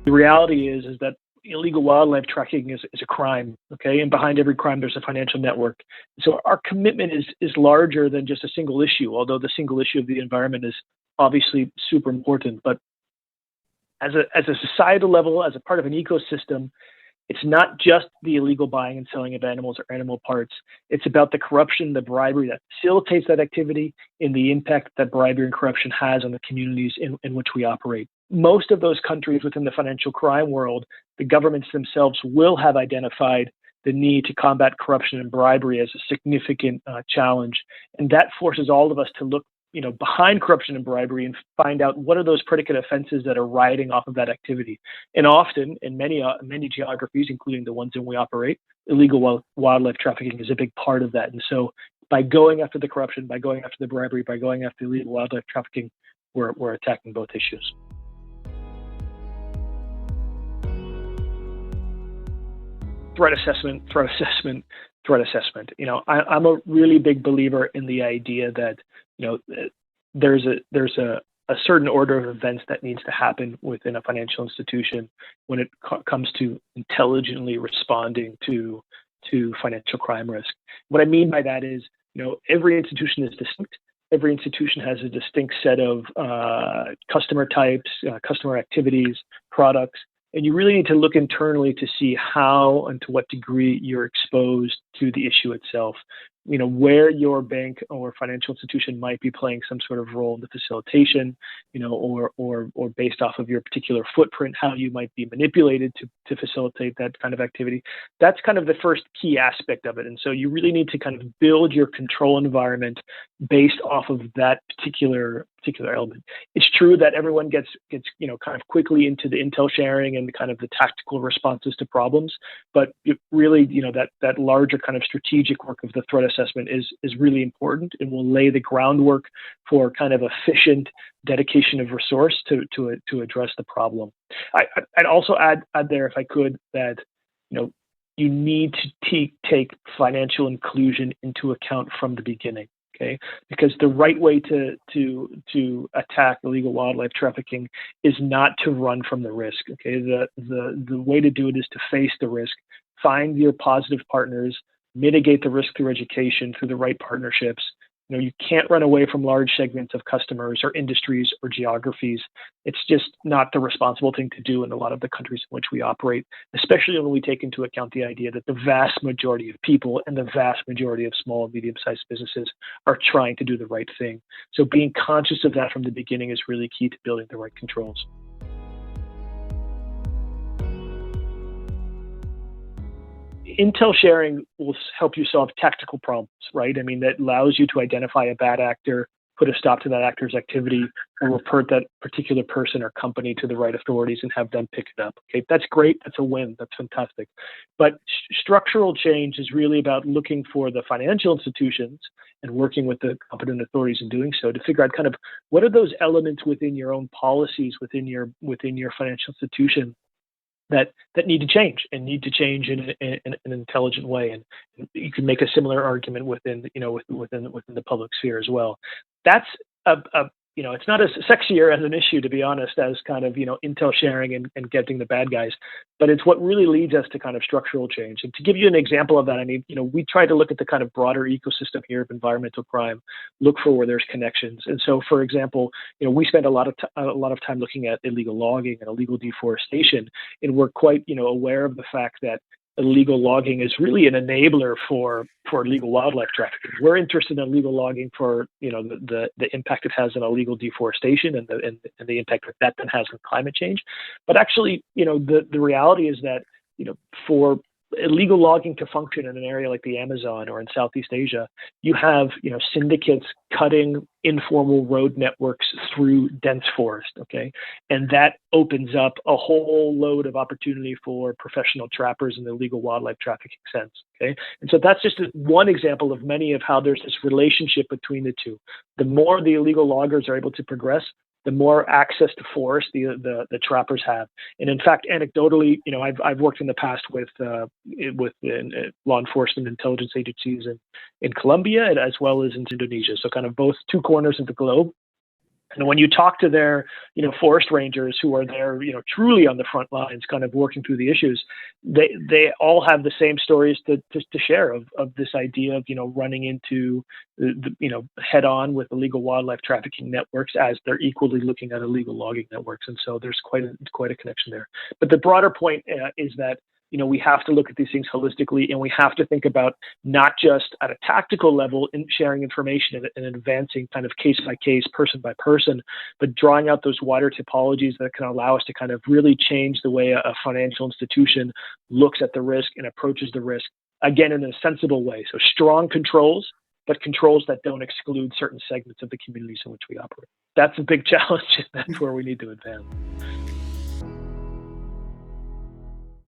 The reality is that illegal wildlife tracking is a crime, okay? And behind every crime, there's a financial network. So our commitment is larger than just a single issue, although the single issue of the environment is obviously super important. But as a societal level, as a part of an ecosystem, it's not just the illegal buying and selling of animals or animal parts. It's about the corruption, the bribery that facilitates that activity, and the impact that bribery and corruption has on the communities in which we operate. Most of those countries within the financial crime world, the governments themselves will have identified the need to combat corruption and bribery as a significant challenge. And that forces all of us to look behind corruption and bribery and find out what are those predicate offenses that are riding off of that activity. And often, in many geographies, including the ones in we operate, illegal wildlife trafficking is a big part of that. And so by going after the corruption, by going after the bribery, by going after illegal wildlife trafficking, we're attacking both issues. Threat assessment. I'm a really big believer in the idea that there's a certain order of events that needs to happen within a financial institution when it comes to intelligently responding to financial crime risk. What I mean by that is, every institution is distinct. Every institution has a distinct set of customer types, customer activities, products. And you really need to look internally to see how and to what degree you're exposed to the issue itself. Where your bank or financial institution might be playing some sort of role in the facilitation, or based off of your particular footprint, how you might be manipulated to facilitate that kind of activity. That's kind of the first key aspect of it. And so you really need to kind of build your control environment based off of that particular element. It's true that everyone gets kind of quickly into the intel sharing and kind of the tactical responses to problems, but it really, that larger kind of strategic work of the threat assessment is really important and will lay the groundwork for kind of efficient dedication of resource to address the problem. I'd also add there, if I could, that you need to take financial inclusion into account from the beginning. Okay, because the right way to attack illegal wildlife trafficking is not to run from the risk. Okay, the way to do it is to face the risk, find your positive partners, mitigate the risk through education, through the right partnerships. You can't run away from large segments of customers or industries or geographies. It's just not the responsible thing to do in a lot of the countries in which we operate, especially when we take into account the idea that the vast majority of people and the vast majority of small and medium-sized businesses are trying to do the right thing. So being conscious of that from the beginning is really key to building the right controls. Intel sharing will help you solve tactical problems, right? I mean, that allows you to identify a bad actor, put a stop to that actor's activity, and report that particular person or company to the right authorities and have them pick it up. Okay, that's great. That's a win. That's fantastic. But structural change is really about looking for the financial institutions and working with the competent authorities in doing so to figure out kind of what are those elements within your own policies, within your financial institution that need to change in an intelligent way. And you can make a similar argument within the public sphere as well. That's it's not as sexier as an issue, to be honest, as kind of, intel sharing and getting the bad guys, but it's what really leads us to kind of structural change. And to give you an example of that, I mean, we try to look at the kind of broader ecosystem here of environmental crime, look for where there's connections. And so, for example, we spend a lot of time looking at illegal logging and illegal deforestation, and we're quite, aware of the fact that illegal logging is really an enabler for illegal wildlife trafficking. We're interested in illegal logging for the impact it has on illegal deforestation and the impact that then has on climate change. But actually, the reality is that for illegal logging to function in an area like the Amazon or in Southeast Asia, you have syndicates cutting informal road networks through dense forest, okay? And that opens up a whole load of opportunity for professional trappers in the illegal wildlife trafficking sense, okay? And so that's just one example of many of how there's this relationship between the two. The more the illegal loggers are able to progress, the more access to forest the trappers have. And in fact, anecdotally, I've worked in the past with law enforcement intelligence agencies in Colombia as well as in Indonesia. So kind of both two corners of the globe. And when you talk to their, forest rangers who are there, truly on the front lines, kind of working through the issues, they all have the same stories to share of this idea of, running into head on with illegal wildlife trafficking networks as they're equally looking at illegal logging networks. And so there's quite a connection there. But the broader point is that we have to look at these things holistically, and we have to think about not just at a tactical level in sharing information and advancing kind of case by case, person by person, but drawing out those wider typologies that can allow us to kind of really change the way a financial institution looks at the risk and approaches the risk, again, in a sensible way. So strong controls, but controls that don't exclude certain segments of the communities in which we operate. That's a big challenge. That's where we need to advance.